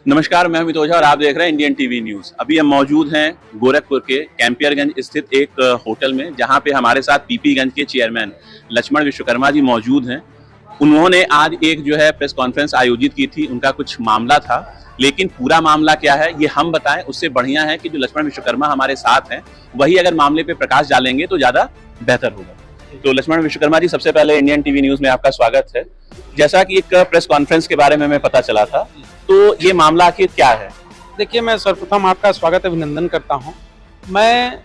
नमस्कार, मैं अमित ओझा और आप देख रहे हैं इंडियन टीवी न्यूज। अभी हम मौजूद हैं गोरखपुर के कैंपियरगंज स्थित एक होटल में, जहां पे हमारे साथ पीपीगंज के चेयरमैन लक्ष्मण विश्वकर्मा जी मौजूद हैं। उन्होंने आज एक जो है प्रेस कॉन्फ्रेंस आयोजित की थी। उनका कुछ मामला था, लेकिन पूरा मामला क्या है ये हम बताएं उससे बढ़िया है कि जो लक्ष्मण विश्वकर्मा हमारे साथ हैं वही अगर मामले पे प्रकाश डालेंगे तो ज्यादा बेहतर होगा। तो लक्ष्मण विश्वकर्मा जी, सबसे पहले इंडियन टीवी न्यूज में आपका स्वागत है। जैसा कि एक प्रेस कॉन्फ्रेंस के बारे में हमें पता चला था, तो ये मामला आखिर क्या है? देखिए, मैं सर्वप्रथम आपका स्वागत अभिनंदन करता हूं। मैं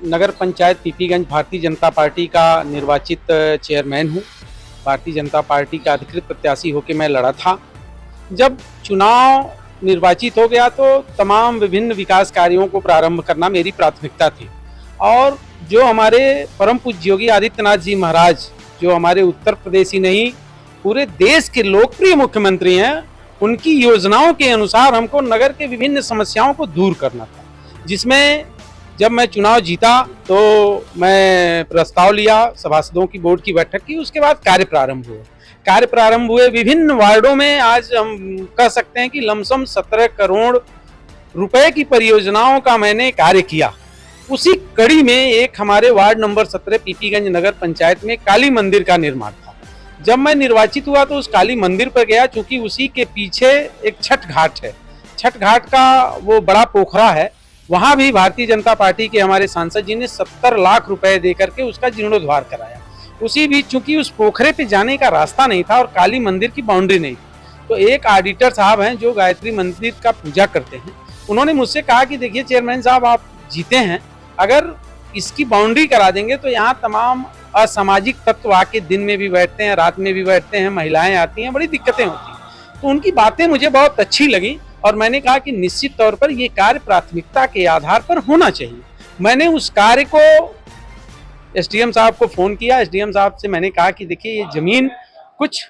नगर पंचायत पीपीगंज भारतीय जनता पार्टी का निर्वाचित चेयरमैन हूं। भारतीय जनता पार्टी का अधिकृत प्रत्याशी होकर मैं लड़ा था। जब चुनाव निर्वाचित हो गया तो तमाम विभिन्न विकास कार्यों को प्रारंभ करना मेरी प्राथमिकता थी। और जो हमारे परम पूज्य योगी आदित्यनाथ जी महाराज, जो हमारे उत्तर प्रदेश ही नहीं पूरे देश के लोकप्रिय मुख्यमंत्री हैं, उनकी योजनाओं के अनुसार हमको नगर के विभिन्न समस्याओं को दूर करना था। जिसमें जब मैं चुनाव जीता तो मैं प्रस्ताव लिया, सभासदों की बोर्ड की बैठक की, उसके बाद कार्य प्रारंभ हुए विभिन्न वार्डों में। आज हम कह सकते हैं कि लमसम 17 करोड़ रुपए की परियोजनाओं का मैंने कार्य किया। उसी कड़ी में एक हमारे वार्ड नंबर 17 पीपीगंज नगर पंचायत में काली मंदिर का निर्माण था। जब मैं निर्वाचित हुआ तो उस काली मंदिर पर गया, क्योंकि उसी के पीछे एक छठ घाट है। छठ घाट का वो बड़ा पोखरा है, वहां भी भारतीय जनता पार्टी के हमारे सांसद जी ने 70 लाख रुपए देकर के उसका जीर्णोद्धार कराया। उसी बीच चूंकि उस पोखरे पे जाने का रास्ता नहीं था और काली मंदिर की बाउंड्री नहीं थी, तो एक ऑडिटर साहब हैं जो गायत्री मंदिर का पूजा करते हैं, उन्होंने मुझसे कहा कि देखिए चेयरमैन साहब, आप जीते हैं, अगर इसकी बाउंड्री करा देंगे तो यहाँ तमाम असामाजिक तत्व आके दिन में भी बैठते हैं, रात में भी बैठते हैं, महिलाएं आती हैं, बड़ी दिक्कतें होती हैं। तो उनकी बातें मुझे बहुत अच्छी लगी और मैंने कहा कि निश्चित तौर पर ये कार्य प्राथमिकता के आधार पर होना चाहिए। मैंने उस कार्य को एसडीएम साहब को फोन किया। एसडीएम साहब से मैंने कहा कि देखिए, ये जमीन कुछ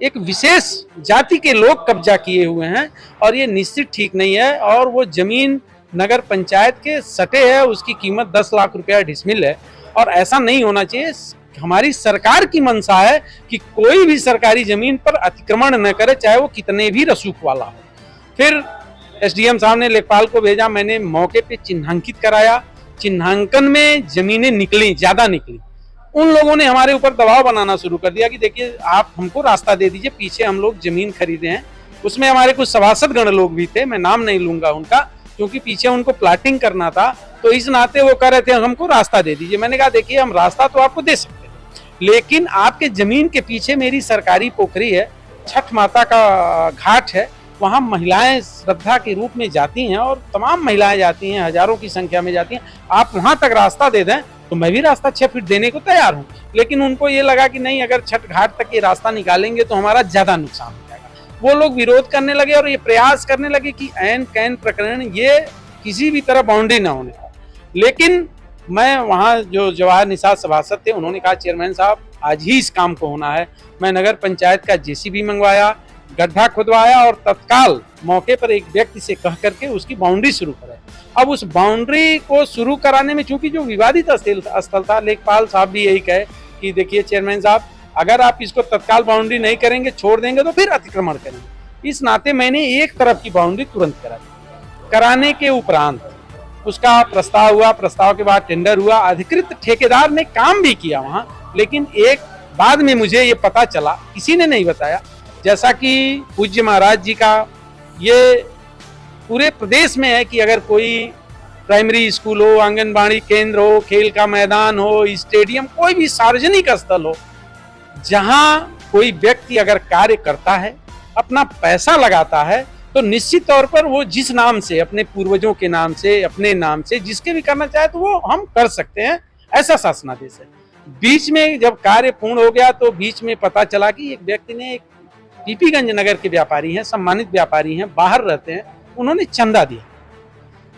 एक विशेष जाति के लोग कब्जा किए हुए हैं और ये निश्चित ठीक नहीं है, और वो जमीन नगर पंचायत के सटे है, उसकी कीमत 10 लाख रुपया डिसमिल है और ऐसा नहीं होना चाहिए। हमारी सरकार की मंशा है कि कोई भी सरकारी जमीन पर अतिक्रमण न करे, चाहे वो कितने भी रसूख वाला हो। फिर एसडीएम साहब ने लेखपाल को भेजा, मैंने मौके पे चिन्हांकित कराया। चिन्हांकन में जमीनें निकली, ज्यादा निकली। उन लोगों ने हमारे ऊपर दबाव बनाना शुरू कर दिया कि देखिए, आप हमको रास्ता दे दीजिए, पीछे हम लोग जमीन खरीदे हैं। उसमें हमारे कुछ सभासद गण लोग भी थे, मैं नाम नहीं लूंगा उनका, क्योंकि पीछे उनको प्लाटिंग करना था, तो इस नाते वो कह रहे थे हमको रास्ता दे दीजिए। मैंने कहा देखिए, हम रास्ता तो आपको दे सकते हैं, लेकिन आपके जमीन के पीछे मेरी सरकारी पोखरी है, छठ माता का घाट है, वहाँ महिलाएं श्रद्धा के रूप में जाती हैं और तमाम महिलाएं जाती हैं, हजारों की संख्या में जाती हैं। आप वहाँ तक रास्ता दे दें तो मैं भी रास्ता 6 फीट देने को तैयार हूँ। लेकिन उनको ये लगा कि नहीं, अगर छठ घाट तक ये रास्ता निकालेंगे तो हमारा ज्यादा नुकसान हो जाएगा। वो लोग विरोध करने लगे और ये प्रयास करने लगे कि ऐन कैन प्रकरण ये किसी भी तरह बाउंड्री ना होने का। लेकिन मैं वहाँ जो जवाहर निषाद सभासद थे, उन्होंने कहा चेयरमैन साहब, आज ही इस काम को होना है। मैं नगर पंचायत का जेसीबी मंगवाया, गड्ढा खुदवाया और तत्काल मौके पर एक व्यक्ति से कह करके उसकी बाउंड्री शुरू कराई। अब उस बाउंड्री को शुरू कराने में चूंकि जो विवादित स्थल था, लेखपाल साहब भी यही कहे कि देखिए चेयरमैन साहब, अगर आप इसको तत्काल बाउंड्री नहीं करेंगे, छोड़ देंगे, तो फिर अतिक्रमण करेंगे। इस नाते मैंने एक तरफ की बाउंड्री तुरंत करा दी। कराने के उपरांत उसका प्रस्ताव हुआ, प्रस्ताव के बाद टेंडर हुआ, अधिकृत ठेकेदार ने काम भी किया वहां। लेकिन एक बाद में मुझे ये पता चला, किसी ने नहीं बताया, जैसा कि पूज्य महाराज जी का ये पूरे प्रदेश में है कि अगर कोई प्राइमरी स्कूल हो, आंगनबाड़ी केंद्र हो, खेल का मैदान हो, स्टेडियम, कोई भी सार्वजनिक स्थल हो, जहां कोई व्यक्ति अगर कार्य करता है, अपना पैसा लगाता है, तो निश्चित तौर पर वो जिस नाम से, अपने पूर्वजों के नाम से, अपने नाम से, जिसके भी करना चाहे तो वो हम कर सकते हैं। ऐसा शासनादेश है। बीच में जब कार्य पूर्ण हो गया तो बीच में पता चला कि एक व्यक्ति ने, एक पीपीगंज नगर के व्यापारी हैं, सम्मानित व्यापारी हैं, बाहर रहते हैं, उन्होंने चंदा दिया।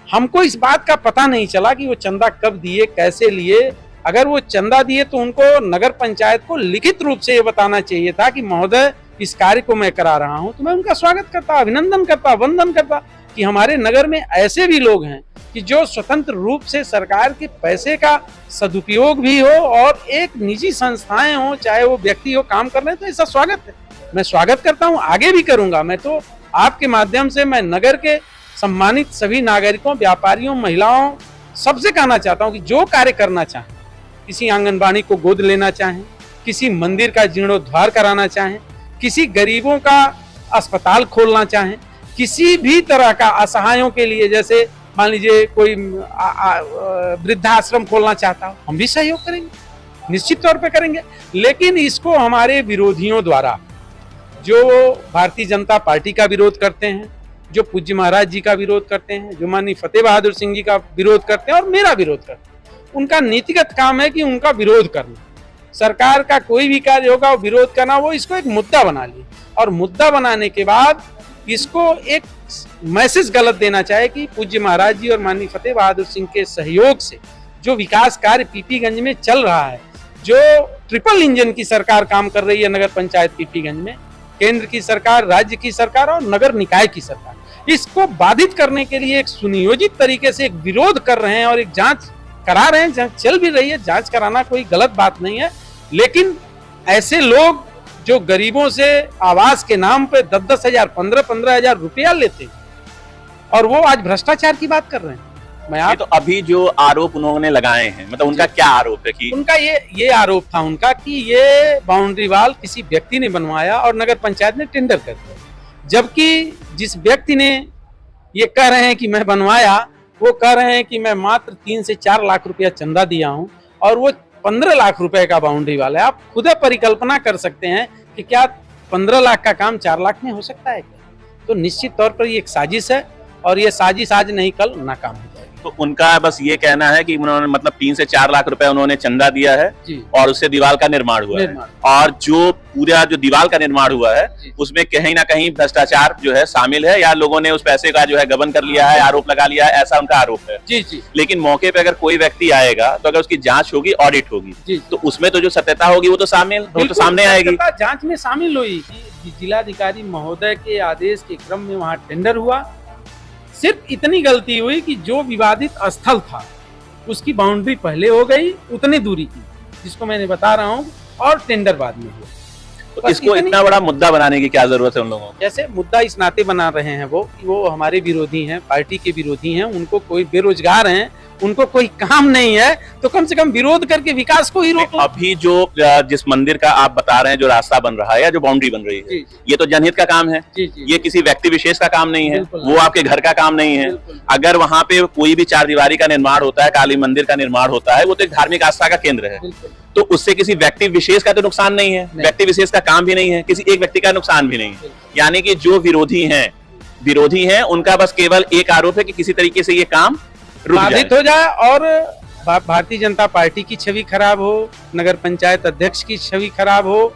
हमको इस बात का पता नहीं चला कि वो चंदा कब दिए, कैसे लिए। अगर वो चंदा दिए तो उनको नगर पंचायत को लिखित रूप से ये बताना चाहिए था कि महोदय, इस कार्य को मैं करा रहा हूं। तो मैं उनका स्वागत करता, अभिनंदन करता, वंदन करता कि हमारे नगर में ऐसे भी लोग हैं कि जो स्वतंत्र रूप से सरकार के पैसे का सदुपयोग भी हो और एक निजी संस्थाएं हो, चाहे वो व्यक्ति हो, काम कर रहे हैं, तो ऐसा स्वागत है। मैं स्वागत करता हूं, आगे भी करूंगा। मैं तो आपके माध्यम से मैं नगर के सम्मानित सभी नागरिकों, व्यापारियों, महिलाओं सबसे कहना चाहता हूं कि जो कार्य करना चाहें, किसी आंगनबाड़ी को गोद लेना चाहें, किसी मंदिर का जीर्णोद्धार कराना चाहें, किसी गरीबों का अस्पताल खोलना चाहें, किसी भी तरह का असहायों के लिए, जैसे मान लीजिए कोई वृद्धाश्रम खोलना चाहता हो, हम भी सहयोग करेंगे, निश्चित तौर पे करेंगे। लेकिन इसको हमारे विरोधियों द्वारा, जो भारतीय जनता पार्टी का विरोध करते हैं, जो पूज्य महाराज जी का विरोध करते हैं, जो माननीय फतेह बहादुर सिंह जी का विरोध करते हैं और मेरा विरोध करते हैं, उनका नीतिगत काम है कि उनका विरोध करना। सरकार का कोई भी कार्य होगा वो विरोध करना, वो इसको एक मुद्दा बना लिए और मुद्दा बनाने के बाद इसको एक मैसेज गलत देना चाहे कि पूज्य महाराज जी और माननीय फतेह बहादुर सिंह के सहयोग से जो विकास कार्य पीपीगंज में चल रहा है, जो ट्रिपल इंजन की सरकार काम कर रही है नगर पंचायत पीपीगंज में, केंद्र की सरकार, राज्य की सरकार और नगर निकाय की सरकार, इसको बाधित करने के लिए एक सुनियोजित तरीके से एक विरोध कर रहे हैं और एक जांच करा रहे हैं। जांच चल भी रही है, जांच कराना कोई गलत बात नहीं है, लेकिन ऐसे लोग जो गरीबों से आवास के नाम पे 10-10 हजार, 15-15 हजार रुपया लेते और वो आज भ्रष्टाचार की बात कर रहे हैं। ये तो अभी जो आरोप उन्होंने लगाए हैं, मतलब उनका क्या आरोप है? कि उनका ये आरोप था उनका कि ये बाउंड्री वाल किसी व्यक्ति ने बनवाया और नगर पंचायत ने टेंडर कर दिया, जबकि जिस व्यक्ति ने ये कह रहे हैं कि मैं बनवाया, वो कह रहे हैं कि मैं मात्र 3 से 4 लाख रुपया चंदा दिया हूं और वो 15 लाख रुपए का बाउंड्री वाल है। आप खुद परिकल्पना कर सकते हैं कि क्या 15 लाख का काम 4 लाख में हो सकता है क्या? तो निश्चित तौर पर ये एक साजिश है और ये साजिश आज नहीं कल नाकाम हो जाएगी। तो उनका बस ये कहना है कि उन्होंने मतलब 3 से 4 लाख रुपए उन्होंने चंदा दिया है और उससे दीवार का निर्माण हुआ है, और जो पूरा जो दीवार का निर्माण हुआ है उसमें कहीं ना कहीं भ्रष्टाचार जो है शामिल है, या लोगों ने उस पैसे का जो है गबन कर लिया है, आरोप लगा लिया है, ऐसा उनका आरोप है। जी। लेकिन मौके पे अगर कोई व्यक्ति आएगा तो अगर उसकी जांच होगी, ऑडिट होगी, तो उसमें तो जो सत्यता होगी वो तो सामने आएगी। जांच में शामिल हुई कि जिलाधिकारी महोदय के आदेश के क्रम में वहाँ टेंडर हुआ, सिर्फ इतनी गलती हुई कि जो विवादित स्थल था उसकी बाउंड्री पहले हो गई उतनी दूरी की, जिसको मैंने बता रहा हूँ, और टेंडर बाद में हुआ। तो इसको इतना बड़ा मुद्दा बनाने की क्या जरूरत है उन लोगों को? जैसे मुद्दा इस नाते बना रहे हैं वो हमारे विरोधी हैं, पार्टी के विरोधी हैं, उनको कोई बेरोजगार हैं, उनको कोई काम नहीं है, तो कम से कम विरोध करके विकास को ही रोको। अभी जो जिस मंदिर का आप बता रहे हैं, जो रास्ता बन रहा है या जो बाउंड्री बन रही है, ये तो जनहित का काम है। ये किसी व्यक्ति विशेष का काम नहीं है, वो आपके घर का काम नहीं है। अगर वहाँ पे कोई भी 4 दीवारी का निर्माण होता है, काली मंदिर का निर्माण होता है, वो तो एक धार्मिक आस्था का केंद्र है, तो उससे किसी व्यक्ति विशेष का तो नुकसान नहीं है, व्यक्ति विशेष का काम भी नहीं है, किसी एक व्यक्ति का नुकसान भी नहीं है। यानी कि जो विरोधी हैं उनका बस केवल एक आरोप है कि किसी तरीके से ये काम बाधित हो जाए और भारतीय जनता पार्टी की छवि खराब हो, नगर पंचायत अध्यक्ष की छवि खराब हो,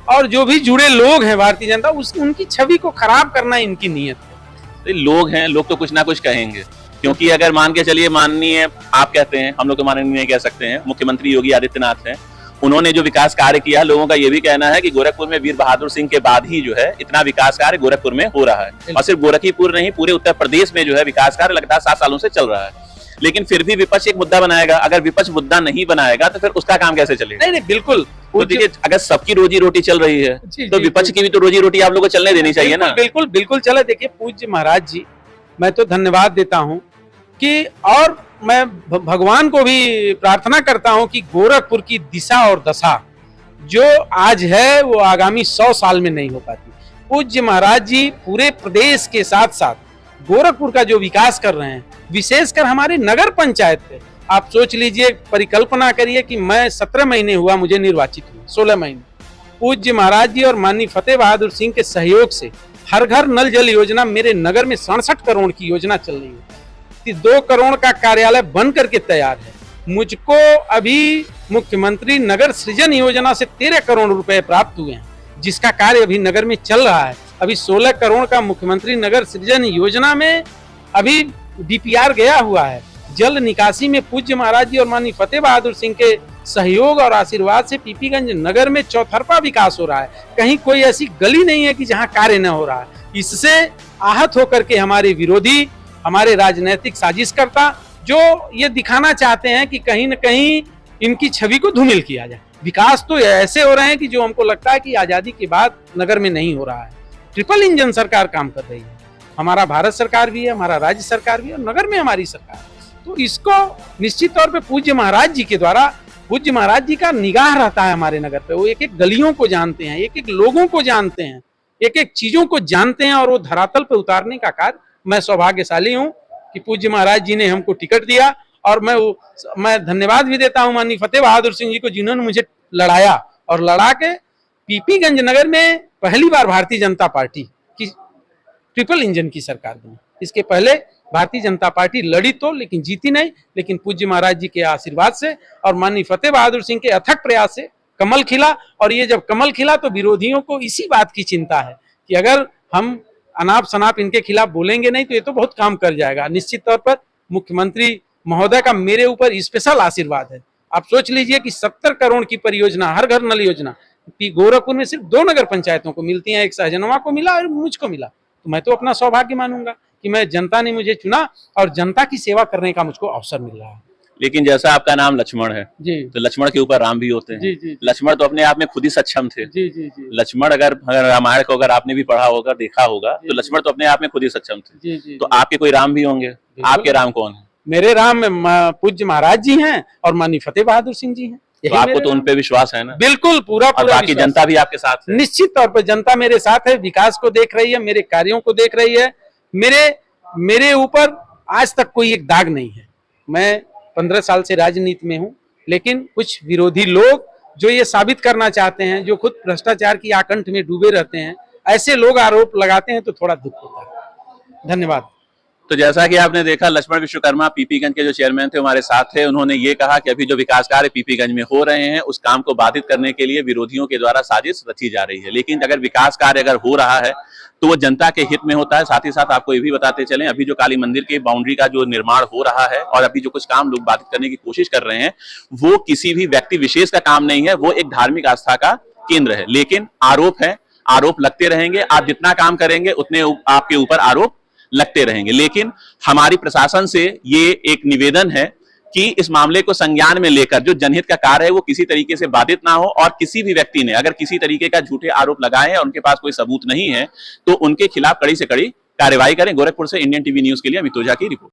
और जो भी जुड़े लोग हैं भारतीय जनता, उनकी छवि को खराब करना इनकी नीयत है। तो लोग तो कुछ ना कुछ कहेंगे, क्योंकि अगर मान के चलिए, माननीय आप कहते हैं, हम लोग तो माननीय नहीं कह सकते हैं, मुख्यमंत्री योगी आदित्यनाथ हैं, उन्होंने जो विकास कार्य किया, लोगों का ये भी कहना है कि गोरखपुर में वीर बहादुर सिंह के बाद ही जो है इतना विकास कार्य गोरखपुर में हो रहा है, और सिर्फ गोरखपुर नहीं, पूरे उत्तर प्रदेश में जो है विकास कार्य लगातार 7 सालों से चल रहा है। लेकिन फिर भी विपक्ष एक मुद्दा बनाएगा, अगर विपक्ष मुद्दा नहीं बनाएगा तो फिर उसका काम कैसे चलेगा? नहीं, बिल्कुल। तो देखिए, अगर सबकी रोजी रोटी चल रही है तो विपक्ष की भी तो रोजी रोटी आप लोगों को चलने देनी चाहिए ना। बिल्कुल चले। देखिए पूज्य महाराज जी, मैं तो धन्यवाद देता हूँ कि, और मैं भगवान को भी प्रार्थना करता हूँ कि गोरखपुर की दिशा और दशा जो आज है वो आगामी 100 साल में नहीं हो पाती। पूज्य महाराज जी पूरे प्रदेश के साथ साथ गोरखपुर का जो विकास कर रहे हैं, विशेषकर हमारे नगर पंचायत पे, आप सोच लीजिए, परिकल्पना करिए कि मैं 17 महीने हुआ मुझे निर्वाचित हुए, 16 महीने, पूज्य महाराज जी और माननीय फतेह बहादुर सिंह के सहयोग से हर घर नल जल योजना मेरे नगर में 67 करोड़ की योजना चल रही है, 2 करोड़ का कार्यालय बन करके तैयार है। मुझको अभी मुख्यमंत्री नगर सृजन योजना से 13 करोड़ रुपए प्राप्त हुए हैं, जिसका कार्य अभी नगर में चल रहा है। अभी 16 करोड़ का मुख्यमंत्री नगर सृजन योजना में अभी डीपीआर गया हुआ है। जल निकासी में पूज्य महाराज जी और माननीय फतेह बहादुर सिंह के सहयोग और आशीर्वाद से पीपीगंज नगर में चौतरफा विकास हो रहा है। कहीं कोई ऐसी गली नहीं है कि जहां कार्य न हो रहा है। इससे आहत होकर के हमारे विरोधी, हमारे राजनीतिक साजिशकर्ता जो ये दिखाना चाहते हैं कि कहीं न कहीं इनकी छवि को धूमिल किया जाए। विकास तो ऐसे हो रहे हैं कि जो हमको लगता है कि आजादी के बाद नगर में नहीं हो रहा है। ट्रिपल इंजन सरकार काम कर रही है। हमारा भारत सरकार भी है, हमारा राज्य सरकार भी है और नगर में हमारी सरकार है। तो इसको निश्चित तौर पे पूज्य महाराज जी के द्वारा, पूज्य महाराज जी का निगाह रहता है हमारे नगर पे। वो एक एक गलियों को जानते हैं, एक एक लोगों को जानते हैं, एक एक चीजों को जानते हैं और वो धरातल पे उतारने का कार्य, मैं सौभाग्यशाली हूँ कि पूज्य महाराज जी ने हमको टिकट दिया। और मैं धन्यवाद भी देता हूँ माननीय फतेह बहादुर सिंह जी को, जिन्होंने मुझे लड़ाया और लड़ा के पीपीगंज नगर में पहली बार भारतीय जनता पार्टी की ट्रिपल इंजन की सरकार बनी। इसके पहले भारतीय जनता पार्टी लड़ी तो लेकिन जीती नहीं, लेकिन पूज्य महाराज जी के आशीर्वाद से और माननीय फतेह बहादुर सिंह के अथक प्रयास से कमल खिला। और ये जब कमल खिला तो विरोधियों को इसी बात की चिंता है कि अगर हम अनाप शनाप इनके खिलाफ बोलेंगे नहीं तो ये तो बहुत काम कर जाएगा। निश्चित तौर पर मुख्यमंत्री महोदय का मेरे ऊपर स्पेशल आशीर्वाद है। आप सोच लीजिए कि 70 करोड़ की परियोजना, हर घर नल योजना गोरखपुर में सिर्फ 2 नगर पंचायतों को मिलती हैं, एक सहजनवा को मिला और मुझको मिला। तो मैं तो अपना सौभाग्य मानूंगा कि मैं, जनता ने मुझे चुना और जनता की सेवा करने का मुझको अवसर मिल रहा है। लेकिन जैसा आपका नाम लक्ष्मण है जी, तो लक्ष्मण के ऊपर राम भी होते हैं। जी, जी, लक्ष्मण तो अपने आप में खुद ही सक्षम थे। जी, जी, जी, लक्ष्मण अगर रामायण को अगर आपने भी पढ़ा होगा, देखा होगा, तो लक्ष्मण तो अपने आप में खुद ही सक्षम थे। जी, जी, तो आपके कोई राम भी होंगे। आपके राम कौन है? मेरे राम पूज्य महाराज जी हैं और माननीय फतेह बहादुर सिंह जी हैं। तो आपको तो उन पे विश्वास है ना? बिल्कुल, पूरा और बाकी जनता भी आपके साथ है? निश्चित तौर पर जनता मेरे साथ है, विकास को देख रही है, मेरे कार्यों को देख रही है। मेरे ऊपर आज तक कोई एक दाग नहीं है। मैं 15 साल से राजनीति में हूं, लेकिन कुछ विरोधी लोग जो ये साबित करना चाहते हैं, जो खुद भ्रष्टाचार की आकंठ में डूबे रहते हैं, ऐसे लोग आरोप लगाते हैं तो थोड़ा दुख होता है। धन्यवाद। तो जैसा कि आपने देखा, लक्ष्मण विश्वकर्मा पीपीगंज के जो चेयरमैन थे हमारे साथ थे। उन्होंने ये कहा कि अभी जो विकास कार्य पीपीगंज में हो रहे हैं उस काम को बाधित करने के लिए विरोधियों के द्वारा साजिश रची जा रही है। लेकिन अगर विकास कार्य अगर हो रहा है तो वो जनता के हित में होता है। साथ ही साथ आपको ये भी बताते चलें, अभी जो काली मंदिर के बाउंड्री का जो निर्माण हो रहा है और अभी जो कुछ काम लोग बाधित करने की कोशिश कर रहे हैं, वो किसी भी व्यक्ति विशेष का काम नहीं है, वो एक धार्मिक आस्था का केंद्र है। लेकिन आरोप है, आरोप लगते रहेंगे। आप जितना काम करेंगे उतने आपके ऊपर आरोप लगते रहेंगे। लेकिन हमारी प्रशासन से ये एक निवेदन है कि इस मामले को संज्ञान में लेकर जो जनहित का कार्य है वो किसी तरीके से बाधित ना हो और किसी भी व्यक्ति ने अगर किसी तरीके का झूठे आरोप लगाए हैं और उनके पास कोई सबूत नहीं है तो उनके खिलाफ कड़ी से कड़ी कार्रवाई करें। गोरखपुर से इंडियन टीवी न्यूज के लिए अमित ओझा की रिपोर्ट।